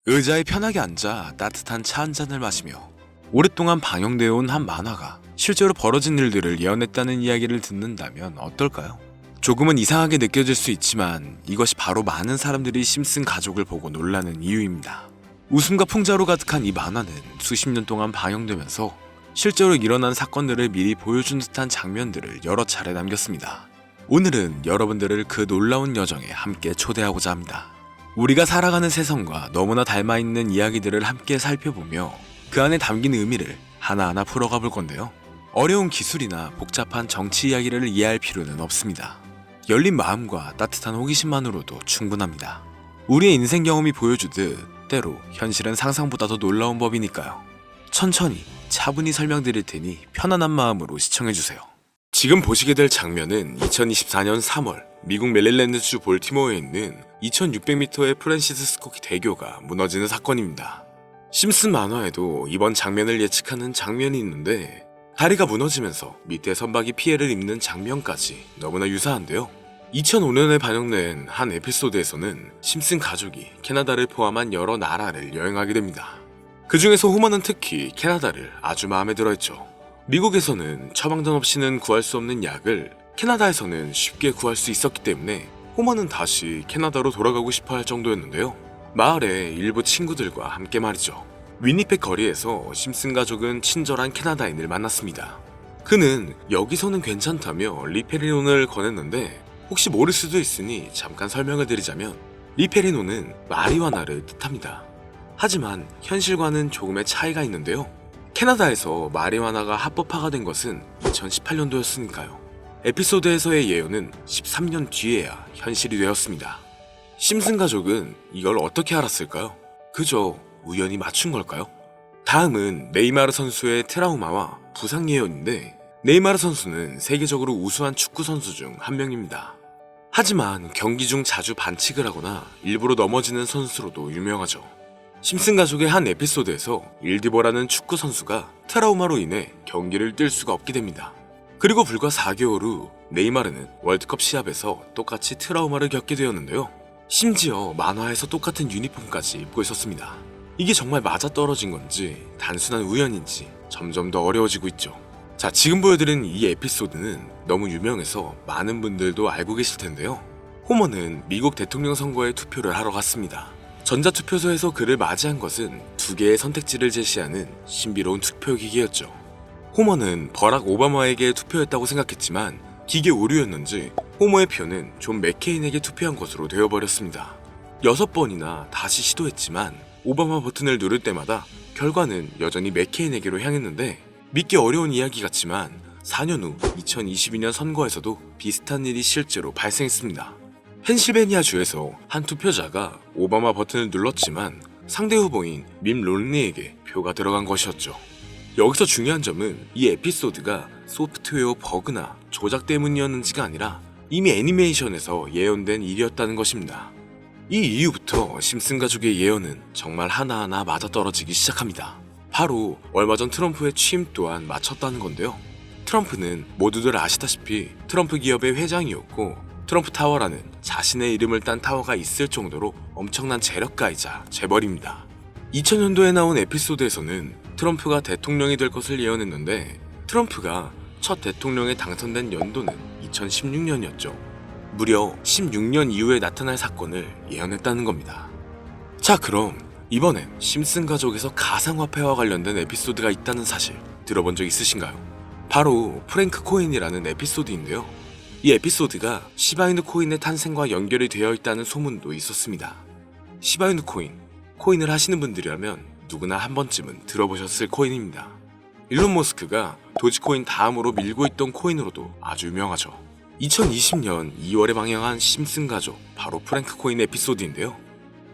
의자에 편하게 앉아 따뜻한 차 한 잔을 마시며 오랫동안 방영되어 온 한 만화가 실제로 벌어진 일들을 예언했다는 이야기를 듣는다면 어떨까요? 조금은 이상하게 느껴질 수 있지만 이것이 바로 많은 사람들이 심슨 가족을 보고 놀라는 이유입니다. 웃음과 풍자로 가득한 이 만화는 수십 년 동안 방영되면서 실제로 일어난 사건들을 미리 보여준 듯한 장면들을 여러 차례 남겼습니다. 오늘은 여러분들을 그 놀라운 여정에 함께 초대하고자 합니다. 우리가 살아가는 세상과 너무나 닮아있는 이야기들을 함께 살펴보며 그 안에 담긴 의미를 하나하나 풀어가 볼 건데요. 어려운 기술이나 복잡한 정치 이야기를 이해할 필요는 없습니다. 열린 마음과 따뜻한 호기심만으로도 충분합니다. 우리의 인생 경험이 보여주듯 때로 현실은 상상보다 더 놀라운 법이니까요. 천천히 차분히 설명드릴 테니 편안한 마음으로 시청해주세요. 지금 보시게 될 장면은 2024년 3월 미국 메릴랜드주 볼티모어에 있는 2600m의 프랜시스 스코키 대교가 무너지는 사건입니다. 심슨 만화에도 이번 장면을 예측하는 장면이 있는데 다리가 무너지면서 밑에 선박이 피해를 입는 장면까지 너무나 유사한데요. 2005년에 반영된 한 에피소드에서는 심슨 가족이 캐나다를 포함한 여러 나라를 여행하게 됩니다. 그 중에서 호머는 특히 캐나다를 아주 마음에 들어했죠. 미국에서는 처방전 없이는 구할 수 없는 약을 캐나다에서는 쉽게 구할 수 있었기 때문에 호머는 다시 캐나다로 돌아가고 싶어 할 정도였는데요. 마을의 일부 친구들과 함께 말이죠. 위니펙 거리에서 심슨 가족은 친절한 캐나다인을 만났습니다. 그는 여기서는 괜찮다며 리페리논을 권했는데 혹시 모를 수도 있으니 잠깐 설명을 드리자면 리페리논은 마리화나를 뜻합니다. 하지만 현실과는 조금의 차이가 있는데요. 캐나다에서 마리화나가 합법화가 된 것은 2018년도였으니까요. 에피소드에서의 예언은 13년 뒤에야 현실이 되었습니다. 심슨 가족은 이걸 어떻게 알았을까요? 그저 우연히 맞춘 걸까요? 다음은 네이마르 선수의 트라우마와 부상 예언인데 네이마르 선수는 세계적으로 우수한 축구 선수 중 한 명입니다. 하지만 경기 중 자주 반칙을 하거나 일부러 넘어지는 선수로도 유명하죠. 심슨 가족의 한 에피소드에서 일디버라는 축구 선수가 트라우마로 인해 경기를 뛸 수가 없게 됩니다. 그리고 불과 4개월 후 네이마르는 월드컵 시합에서 똑같이 트라우마를 겪게 되었는데요. 심지어 만화에서 똑같은 유니폼까지 입고 있었습니다. 이게 정말 맞아떨어진 건지 단순한 우연인지 점점 더 어려워지고 있죠. 자, 지금 보여드린 이 에피소드는 너무 유명해서 많은 분들도 알고 계실 텐데요. 호머는 미국 대통령 선거에 투표를 하러 갔습니다. 전자투표소에서 그를 맞이한 것은 두 개의 선택지를 제시하는 신비로운 투표기계였죠. 호머는 버락 오바마에게 투표했다고 생각했지만 기계 오류였는지 호머의 표는 존 맥케인에게 투표한 것으로 되어버렸습니다. 6번이나 다시 시도했지만 오바마 버튼을 누를 때마다 결과는 여전히 맥케인에게로 향했는데 믿기 어려운 이야기 같지만 4년 후 2022년 선거에서도 비슷한 일이 실제로 발생했습니다. 펜실베니아 주에서 한 투표자가 오바마 버튼을 눌렀지만 상대 후보인 민 롬니에게 표가 들어간 것이었죠. 여기서 중요한 점은 이 에피소드가 소프트웨어 버그나 조작 때문이었는지가 아니라 이미 애니메이션에서 예언된 일이었다는 것입니다. 이 이후부터 심슨 가족의 예언은 정말 하나하나 맞아떨어지기 시작합니다. 바로 얼마 전 트럼프의 취임 또한 맞췄다는 건데요. 트럼프는 모두들 아시다시피 트럼프 기업의 회장이었고 트럼프 타워라는 자신의 이름을 딴 타워가 있을 정도로 엄청난 재력가이자 재벌입니다. 2000년도에 나온 에피소드에서는 트럼프가 대통령이 될 것을 예언했는데 트럼프가 첫 대통령에 당선된 연도는 2016년이었죠. 무려 16년 이후에 나타날 사건을 예언했다는 겁니다. 자, 그럼 이번엔 심슨 가족에서 가상화폐와 관련된 에피소드가 있다는 사실 들어본 적 있으신가요? 바로 프랭크 코인이라는 에피소드인데요. 이 에피소드가 시바이누 코인의 탄생과 연결이 되어 있다는 소문도 있었습니다. 시바이누 코인을 하시는 분들이라면 누구나 한 번쯤은 들어보셨을 코인입니다. 일론 머스크가 도지코인 다음으로 밀고 있던 코인으로도 아주 유명하죠. 2020년 2월에 방영한 심슨 가족, 바로 프랭크 코인 에피소드인데요.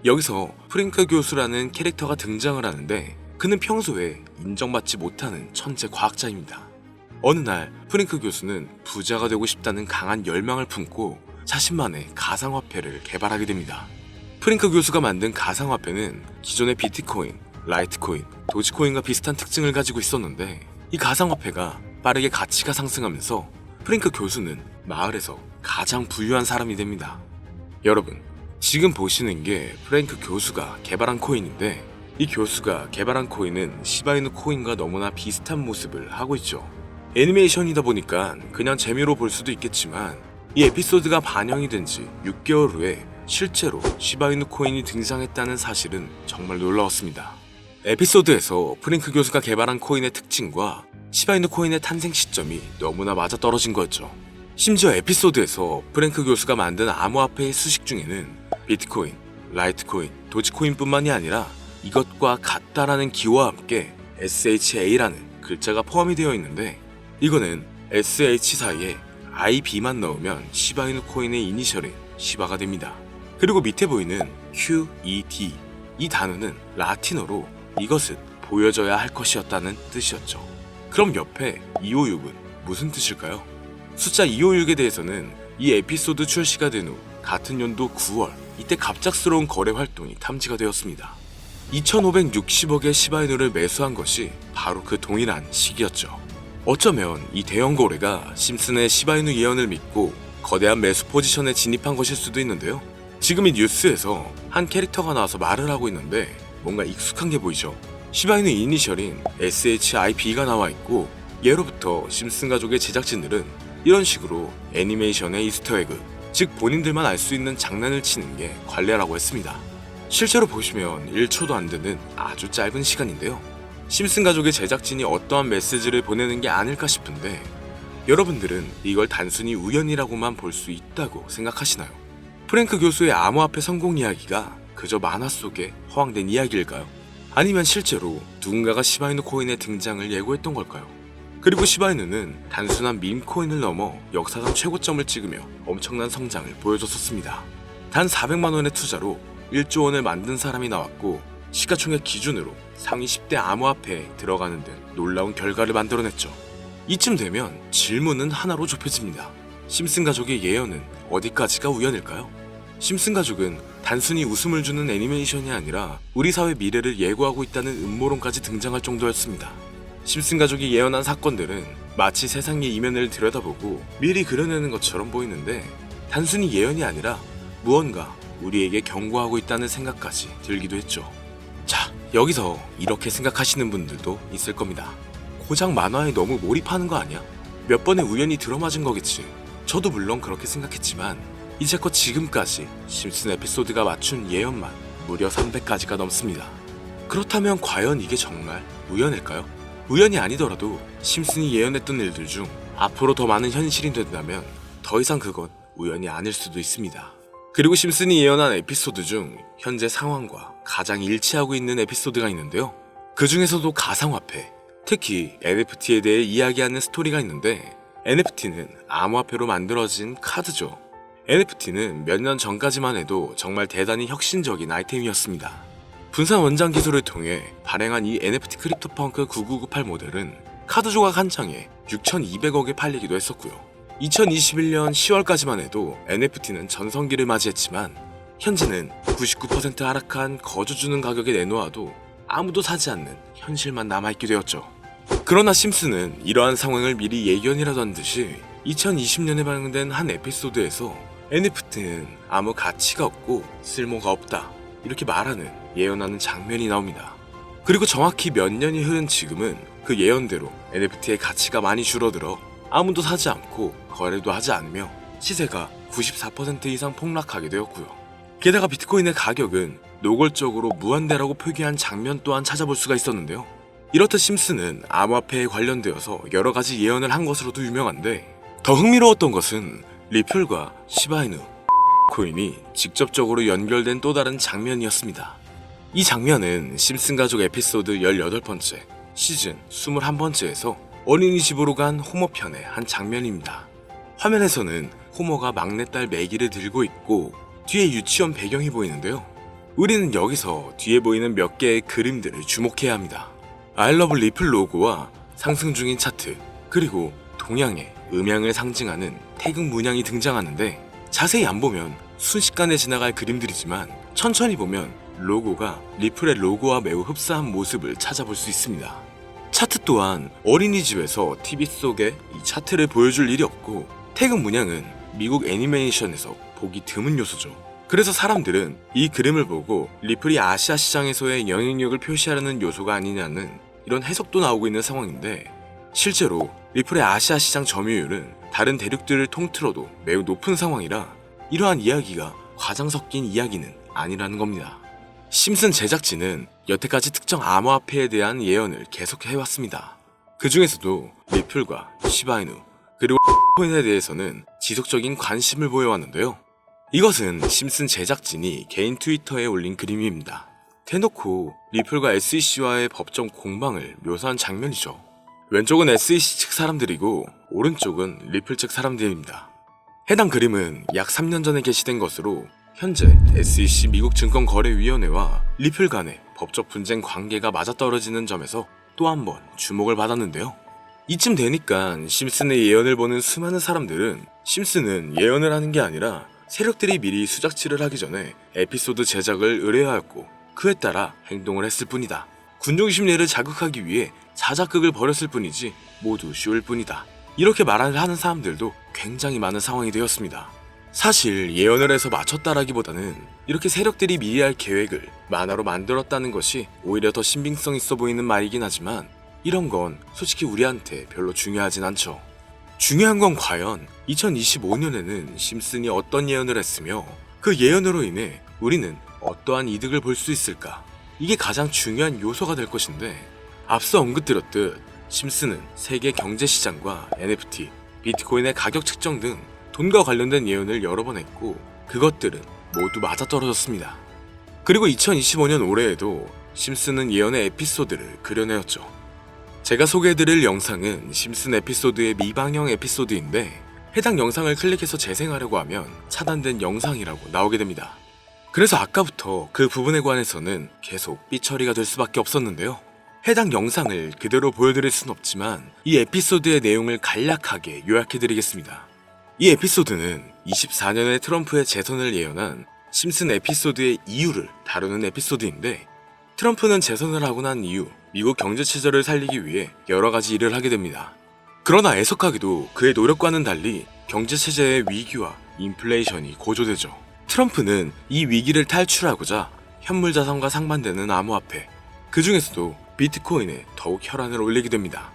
여기서 프랭크 교수라는 캐릭터가 등장을 하는데 그는 평소에 인정받지 못하는 천재 과학자입니다. 어느 날 프랭크 교수는 부자가 되고 싶다는 강한 열망을 품고 자신만의 가상화폐를 개발하게 됩니다. 프랭크 교수가 만든 가상화폐는 기존의 비트코인, 라이트코인, 도지코인과 비슷한 특징을 가지고 있었는데 이 가상화폐가 빠르게 가치가 상승하면서 프랭크 교수는 마을에서 가장 부유한 사람이 됩니다. 여러분, 지금 보시는 게 프랭크 교수가 개발한 코인인데, 이 교수가 개발한 코인은 시바이누 코인과 너무나 비슷한 모습을 하고 있죠. 애니메이션이다 보니까 그냥 재미로 볼 수도 있겠지만, 이 에피소드가 반영이 된 지 6개월 후에 실제로 시바이누 코인이 등장했다는 사실은 정말 놀라웠습니다. 에피소드에서 프랭크 교수가 개발한 코인의 특징과 시바이누 코인의 탄생 시점이 너무나 맞아떨어진 거였죠. 심지어 에피소드에서 프랭크 교수가 만든 암호화폐의 수식 중에는 비트코인, 라이트코인, 도지코인뿐만이 아니라 이것과 같다라는 기호와 함께 SHA라는 글자가 포함이 되어 있는데, 이거는 SH 사이에 IB만 넣으면 시바이누 코인의 이니셜인 시바가 됩니다. 그리고 밑에 보이는 QED, 이 단어는 라틴어로 이것은 보여져야 할 것이었다는 뜻이었죠. 그럼 옆에 256은 무슨 뜻일까요? 숫자 256에 대해서는 이 에피소드 출시가 된 후 같은 연도 9월, 이때 갑작스러운 거래 활동이 탐지가 되었습니다. 2560억의 시바이누를 매수한 것이 바로 그 동일한 시기였죠. 어쩌면 이 대형 거래가 심슨의 시바이누 예언을 믿고 거대한 매수 포지션에 진입한 것일 수도 있는데요. 지금 이 뉴스에서 한 캐릭터가 나와서 말을 하고 있는데 뭔가 익숙한 게 보이죠. 시바이누 이니셜인 SHIB가 나와 있고, 예로부터 심슨 가족의 제작진들은 이런 식으로 애니메이션의 이스터에그, 즉 본인들만 알 수 있는 장난을 치는 게 관례라고 했습니다. 실제로 보시면 1초도 안 되는 아주 짧은 시간인데요. 심슨 가족의 제작진이 어떠한 메시지를 보내는 게 아닐까 싶은데, 여러분들은 이걸 단순히 우연이라고만 볼 수 있다고 생각하시나요? 프랭크 교수의 암호화폐 성공 이야기가 그저 만화 속에 허황된 이야기일까요? 아니면 실제로 누군가가 시바이누 코인의 등장을 예고했던 걸까요? 그리고 시바이누는 단순한 밈 코인을 넘어 역사상 최고점을 찍으며 엄청난 성장을 보여줬었습니다. 단 400만 원의 투자로 1조 원을 만든 사람이 나왔고, 시가총액 기준으로 상위 10대 암호화폐에 들어가는 등 놀라운 결과를 만들어냈죠. 이쯤 되면 질문은 하나로 좁혀집니다. 심슨 가족의 예언은 어디까지가 우연일까요? 심슨 가족은 단순히 웃음을 주는 애니메이션이 아니라 우리 사회 미래를 예고하고 있다는 음모론까지 등장할 정도였습니다. 심슨 가족이 예언한 사건들은 마치 세상의 이면을 들여다보고 미리 그려내는 것처럼 보이는데, 단순히 예언이 아니라 무언가 우리에게 경고하고 있다는 생각까지 들기도 했죠. 자, 여기서 이렇게 생각하시는 분들도 있을 겁니다. 고작 만화에 너무 몰입하는 거 아니야? 몇 번의 우연히 들어맞은 거겠지. 저도 물론 그렇게 생각했지만 이제껏 지금까지 심슨 에피소드가 맞춘 예언만 무려 300가지가 넘습니다. 그렇다면 과연 이게 정말 우연일까요? 우연이 아니더라도 심슨이 예언했던 일들 중 앞으로 더 많은 현실이 된다면 더 이상 그건 우연이 아닐 수도 있습니다. 그리고 심슨이 예언한 에피소드 중 현재 상황과 가장 일치하고 있는 에피소드가 있는데요. 그 중에서도 가상화폐, 특히 NFT에 대해 이야기하는 스토리가 있는데, NFT는 암호화폐로 만들어진 카드죠. NFT는 몇 년 전까지만 해도 정말 대단히 혁신적인 아이템이었습니다. 분산 원장 기술을 통해 발행한 이 NFT 크립토펑크 9998 모델은 카드 조각 한 장에 6,200억에 팔리기도 했었고요. 2021년 10월까지만 해도 NFT는 전성기를 맞이했지만, 현재는 99% 하락한 거저주는 가격에 내놓아도 아무도 사지 않는 현실만 남아있게 되었죠. 그러나 심슨은 이러한 상황을 미리 예견이라도 한 듯이 2020년에 방영된 한 에피소드에서 NFT는 아무 가치가 없고 쓸모가 없다, 이렇게 말하는 예언하는 장면이 나옵니다. 그리고 정확히 몇 년이 흐른 지금은 그 예언대로 NFT의 가치가 많이 줄어들어 아무도 사지 않고 거래도 하지 않으며 시세가 94% 이상 폭락하게 되었고요. 게다가 비트코인의 가격은 노골적으로 무한대라고 표기한 장면 또한 찾아볼 수가 있었는데요. 이렇듯 심슨은 암호화폐에 관련되어서 여러 가지 예언을 한 것으로도 유명한데, 더 흥미로웠던 것은 리플과 시바이누 코인이 직접적으로 연결된 또 다른 장면이었습니다. 이 장면은 심슨 가족 에피소드 18번째, 시즌 21번째에서 어린이집으로 간 호모 편의 한 장면입니다. 화면에서는 호모가 막내딸 매기를 들고 있고 뒤에 유치원 배경이 보이는데요. 우리는 여기서 뒤에 보이는 몇 개의 그림들을 주목해야 합니다. I love 리플 로고와 상승 중인 차트, 그리고 동양의 음양을 상징하는 태극 문양이 등장하는데, 자세히 안 보면 순식간에 지나갈 그림들이지만 천천히 보면 로고가 리플의 로고와 매우 흡사한 모습을 찾아볼 수 있습니다. 차트 또한 어린이집에서 TV 속에 이 차트를 보여줄 일이 없고, 태극 문양은 미국 애니메이션에서 보기 드문 요소죠. 그래서 사람들은 이 그림을 보고 리플이 아시아 시장에서의 영향력을 표시하려는 요소가 아니냐는 이런 해석도 나오고 있는 상황인데, 실제로 리플의 아시아 시장 점유율은 다른 대륙들을 통틀어도 매우 높은 상황이라 이러한 이야기가 과장 섞인 이야기는 아니라는 겁니다. 심슨 제작진은 여태까지 특정 암호화폐에 대한 예언을 계속해왔습니다. 그 중에서도 리플과 시바이누 그리고 코인에 대해서는 지속적인 관심을 보여왔는데요. 이것은 심슨 제작진이 개인 트위터에 올린 그림입니다. 대놓고 리플과 SEC와의 법정 공방을 묘사한 장면이죠. 왼쪽은 SEC 측 사람들이고 오른쪽은 리플 측 사람들입니다. 해당 그림은 약 3년 전에 게시된 것으로 현재 SEC 미국 증권거래위원회와 리플 간의 법적 분쟁 관계가 맞아떨어지는 점에서 또 한 번 주목을 받았는데요. 이쯤 되니까 심슨의 예언을 보는 수많은 사람들은 심슨은 예언을 하는 게 아니라 세력들이 미리 수작질을 하기 전에 에피소드 제작을 의뢰하였고 그에 따라 행동을 했을 뿐이다. 군중 심리를 자극하기 위해 자작극을 벌였을 뿐이지 모두 쇼일 뿐이다. 이렇게 말을 하는 사람들도 굉장히 많은 상황이 되었습니다. 사실 예언을 해서 맞췄다라기보다는 이렇게 세력들이 미리 할 계획을 만화로 만들었다는 것이 오히려 더 신빙성 있어 보이는 말이긴 하지만 이런 건 솔직히 우리한테 별로 중요하진 않죠. 중요한 건 과연 2025년에는 심슨이 어떤 예언을 했으며 그 예언으로 인해 우리는 어떠한 이득을 볼 수 있을까? 이게 가장 중요한 요소가 될 것인데, 앞서 언급드렸듯 심슨은 세계 경제시장과 NFT, 비트코인의 가격 측정 등 돈과 관련된 예언을 여러 번 했고 그것들은 모두 맞아떨어졌습니다. 그리고 2025년 올해에도 심슨은 예언의 에피소드를 그려내었죠. 제가 소개해드릴 영상은 심슨 에피소드의 미방영 에피소드인데 해당 영상을 클릭해서 재생하려고 하면 차단된 영상이라고 나오게 됩니다. 그래서 아까부터 그 부분에 관해서는 계속 삐처리가 될 수밖에 없었는데요. 해당 영상을 그대로 보여드릴 순 없지만 이 에피소드의 내용을 간략하게 요약해드리겠습니다. 이 에피소드는 24년에 트럼프의 재선을 예언한 심슨 에피소드의 이유를 다루는 에피소드인데, 트럼프는 재선을 하고 난 이후 미국 경제체제를 살리기 위해 여러 가지 일을 하게 됩니다. 그러나 애석하게도 그의 노력과는 달리 경제체제의 위기와 인플레이션이 고조되죠. 트럼프는 이 위기를 탈출하고자 현물자산과 상반되는 암호화폐, 그 중에서도 비트코인에 더욱 혈안을 올리게 됩니다.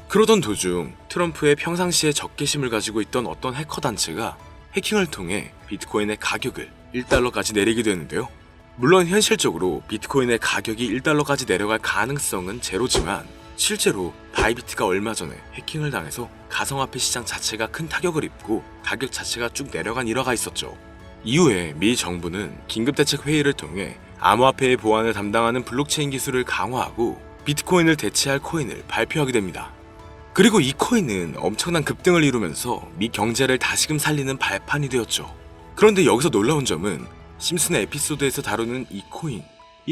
그러던 도중 트럼프의 평상시에 적개심을 가지고 있던 어떤 해커 단체가 해킹을 통해 비트코인의 가격을 1달러까지 내리게 되는데요. 물론 현실적으로 비트코인의 가격이 1달러까지 내려갈 가능성은 제로지만 실제로 바이비트가 얼마 전에 해킹을 당해서 가상화폐 시장 자체가 큰 타격을 입고 가격 자체가 쭉 내려간 일화가 있었죠. 이후에 미 정부는 긴급대책 회의를 통해 암호화폐의 보안을 담당하는 블록체인 기술을 강화하고 비트코인을 대체할 코인을 발표하게 됩니다. 그리고 이 코인은 엄청난 급등을 이루면서 미 경제를 다시금 살리는 발판이 되었죠. 그런데 여기서 놀라운 점은 심슨의 에피소드에서 다루는 이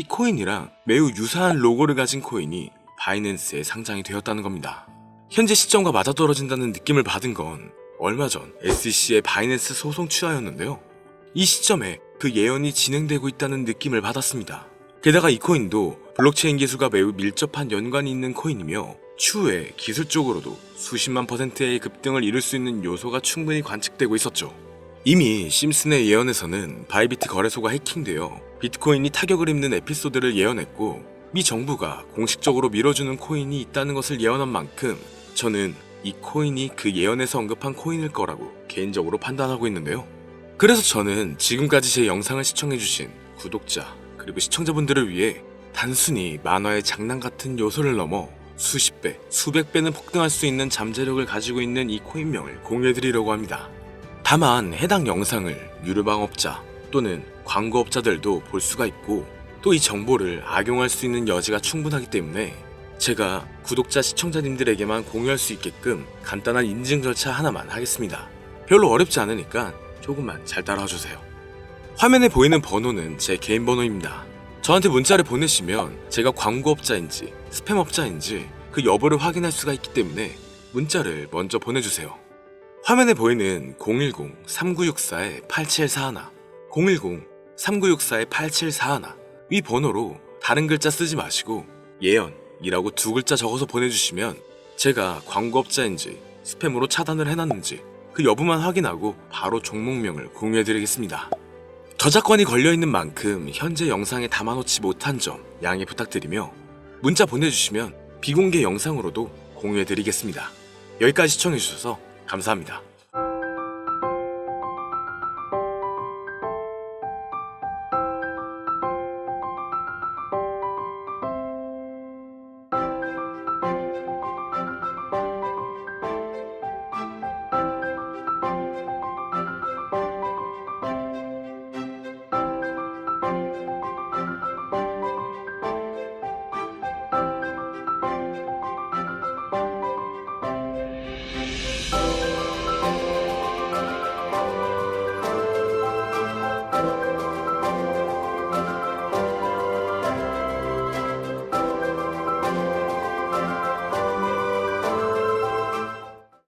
코인이랑 매우 유사한 로고를 가진 코인이 바이낸스에 상장이 되었다는 겁니다. 현재 시점과 맞아떨어진다는 느낌을 받은 건 얼마 전 SEC의 바이낸스 소송 취하였는데요. 이 시점에 그 예언이 진행되고 있다는 느낌을 받았습니다. 게다가 이 코인도 블록체인 기술과 매우 밀접한 연관이 있는 코인이며 추후에 기술적으로도 수십만 %의 급등을 이룰 수 있는 요소가 충분히 관측되고 있었죠. 이미 심슨의 예언에서는 바이비트 거래소가 해킹되어 비트코인이 타격을 입는 에피소드를 예언했고 미 정부가 공식적으로 밀어주는 코인이 있다는 것을 예언한 만큼 저는 이 코인이 그 예언에서 언급한 코인일 거라고 개인적으로 판단하고 있는데요. 그래서 저는 지금까지 제 영상을 시청해주신 구독자 그리고 시청자분들을 위해 단순히 만화의 장난 같은 요소를 넘어 수십 배, 수백 배는 폭등할 수 있는 잠재력을 가지고 있는 이 코인명을 공유해드리려고 합니다. 다만 해당 영상을 유료방업자 또는 광고업자들도 볼 수가 있고 또 이 정보를 악용할 수 있는 여지가 충분하기 때문에 제가 구독자 시청자님들에게만 공유할 수 있게끔 간단한 인증 절차 하나만 하겠습니다. 별로 어렵지 않으니까 조금만 잘 따라와주세요. 화면에 보이는 번호는 제 개인 번호입니다. 저한테 문자를 보내시면 제가 광고업자인지 스팸업자인지 그 여부를 확인할 수가 있기 때문에 문자를 먼저 보내주세요. 화면에 보이는 010-3964-8741 010-3964-8741 이 번호로 다른 글자 쓰지 마시고 예언이라고 2글자 적어서 보내주시면 제가 광고업자인지 스팸으로 차단을 해놨는지 그 여부만 확인하고 바로 종목명을 공유해드리겠습니다. 저작권이 걸려있는 만큼 현재 영상에 담아놓지 못한 점 양해 부탁드리며 문자 보내주시면 비공개 영상으로도 공유해드리겠습니다. 여기까지 시청해주셔서 감사합니다.